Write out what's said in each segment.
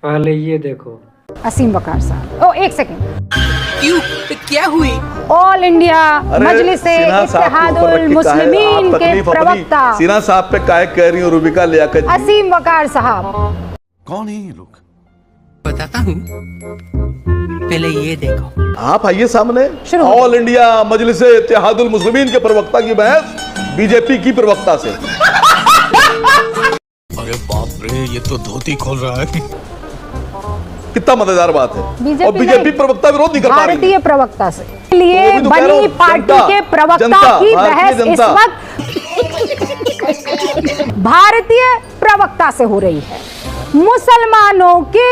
पहले ये देखो। असीम वकार साहब। ओ एक सेकंड, क्यों? क्या हुई? ऑल इंडिया मजलिसे इत्तेहादुल मुस्लिमीन के प्रवक्ता सिन्हा साहब पे काहे कह रही हो रुबिका लियाकत जी? असीम वकार साहब। कौन है ये लोग? बताता हूँ, पहले ये देखो। आप आइए सामने। ऑल इंडिया मजलिसे इत्तेहादुल मुस्लिमीन के प्रवक्ता की बहस बीजेपी की प्रवक्ता से। अरे बाप रे, ये तो धोती खोल रहा है। कितना मजेदार बात है। और बीजेपी प्रवक्ता विरोध नहीं कर पा रही। भारतीय प्रवक्ता से लिए बनी पार्टी के प्रवक्ता की बहस इस वक्त भारतीय प्रवक्ता से हो रही है। मुसलमानों के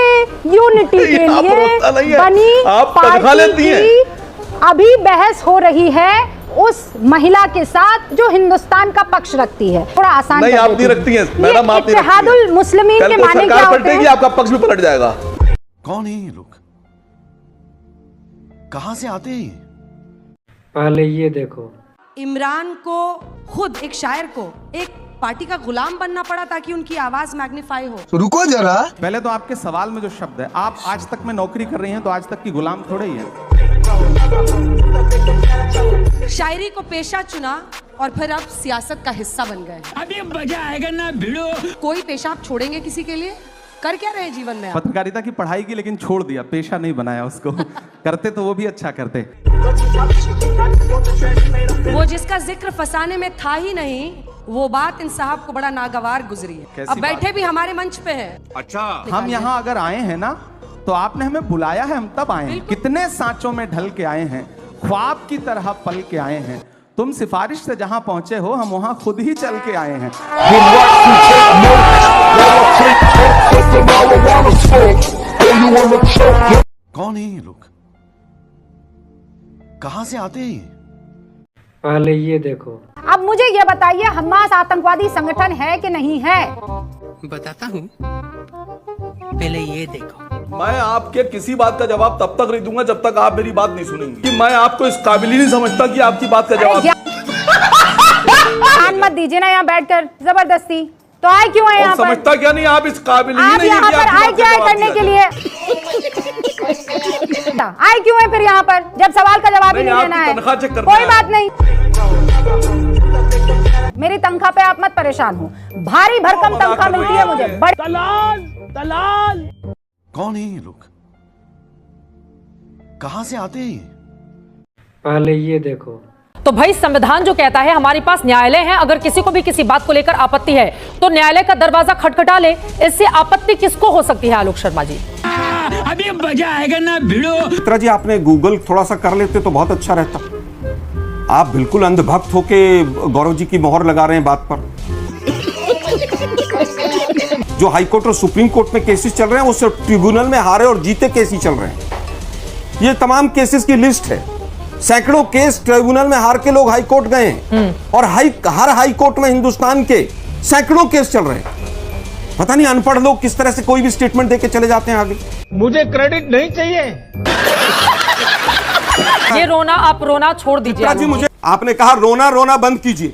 यूनिटी के लिए बनी पार्टी की अभी बहस हो रही है उस महिला के साथ जो हिंदुस्तान का पक्ष रखती है। थोड़ा आसान नहीं, आप नहीं रखती हैं मैडम, आप नहीं रखती हैं। इत्तेहादुल मुस्लिमीन के माने क्या होते हैं? आपका पक्ष भी पलट जाएगा। कौन है ये लोग? कहां से आते हैं? पहले ये देखो। इमरान को खुद एक शायर को एक पार्टी का गुलाम बनना पड़ा ताकि उनकी आवाज मैग्नीफाई हो। तो रुको जरा, पहले तो आपके सवाल में जो शब्द है, आप आज तक में नौकरी कर रही हैं तो आज तक की गुलाम थोड़े ही है। शायरी को पेशा चुना और फिर अब सियासत का हिस्सा बन गए। अभी मजा आएगा ना भिड़ो। कोई पेशा आप छोड़ेंगे किसी के लिए? कर क्या रहे जीवन में आप? पत्रकारिता की पढ़ाई की, लेकिन छोड़ दिया, पेशा नहीं बनाया उसको। करते तो वो भी अच्छा करते। वो जिसका जिक्र फसाने में था ही नहीं, वो बात इन साहब को बड़ा नागवार गुजरी है। अब बैठे भी हमारे मंच पे है। अच्छा, हम यहाँ अगर आए हैं ना तो आपने हमें बुलाया है, हम तब आए हैं। कितने सांचों में ढल के आए हैं, ख्वाब की तरह पल के आए हैं। तुम सिफारिश से जहां पहुंचे हो, हम वहां खुद ही चल के आए हैं। कौन है ये लोग? कहां से आते हैं? पहले ये देखो। अब मुझे ये बताइए, हमास आतंकवादी संगठन है कि नहीं है? बताता हूँ, पहले ये देखो। मैं आपके किसी बात का जवाब तब तक नहीं दूंगा जब तक आप मेरी बात नहीं सुनेंगे। कि मैं आपको इस काबिल ही नहीं समझता कि आपकी बात का जवाब। कान मत दीजिए ना यहाँ बैठकर जबरदस्ती। तो आए क्यों है यहाँ पर? समझता क्या नहीं, आप इस काबिल ही आप नहीं यहाँ पर आए क्या है करने के लिए? आए क्यों है फिर यहाँ पर जब सवाल का जवाब ही नहीं देना है? कोई बात नहीं, मेरी तनख्वाह पे आप मत परेशान हो। भारी भरकम तनख्वाह मिलती है मुझे। दलाल दलाल। कौन है ये लोग? कहां से आते हैं? पहले ये देखो। तो भाई संविधान जो कहता है हमारे पास न्यायालय है, अगर किसी को भी किसी बात को लेकर आपत्ति है तो न्यायालय का दरवाजा खटखटा ले। इससे आपत्ति किसको हो सकती है आलोक शर्मा जी? अभी मजा आएगा ना भिड़ो। चित्रा जी, आपने गूगल थोड़ा सा कर लेते तो बहुत अच्छा रहता। आप बिल्कुल अंधभक्त होके गौरव जी की मोहर लगा रहे हैं बात पर। जो हाईकोर्ट और सुप्रीम कोर्ट में केसेस चल रहे हैं वो सिर्फ ट्रिब्यूनल में हारे और जीते केस ही चल रहे हैं। ये तमाम केसेस की लिस्ट है। सैकड़ों केस ट्रिब्यूनल में हार के लोग हाईकोर्ट गए हैं और हर हाईकोर्ट में हिंदुस्तान के सैकड़ों केस चल रहे हैं। पता नहीं अनपढ़ लोग किस तरह से कोई भी स्टेटमेंट देके चले जाते हैं आगे। मुझे क्रेडिट नहीं चाहिए। ये रोना आप रोना छोड़ दीजिए जी। मुझे आपने कहा रोना रोना बंद कीजिए।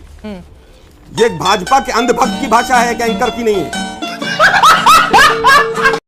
ये भाजपा के अंधभक्त की भाषा है, क्या एंकर की नहीं है।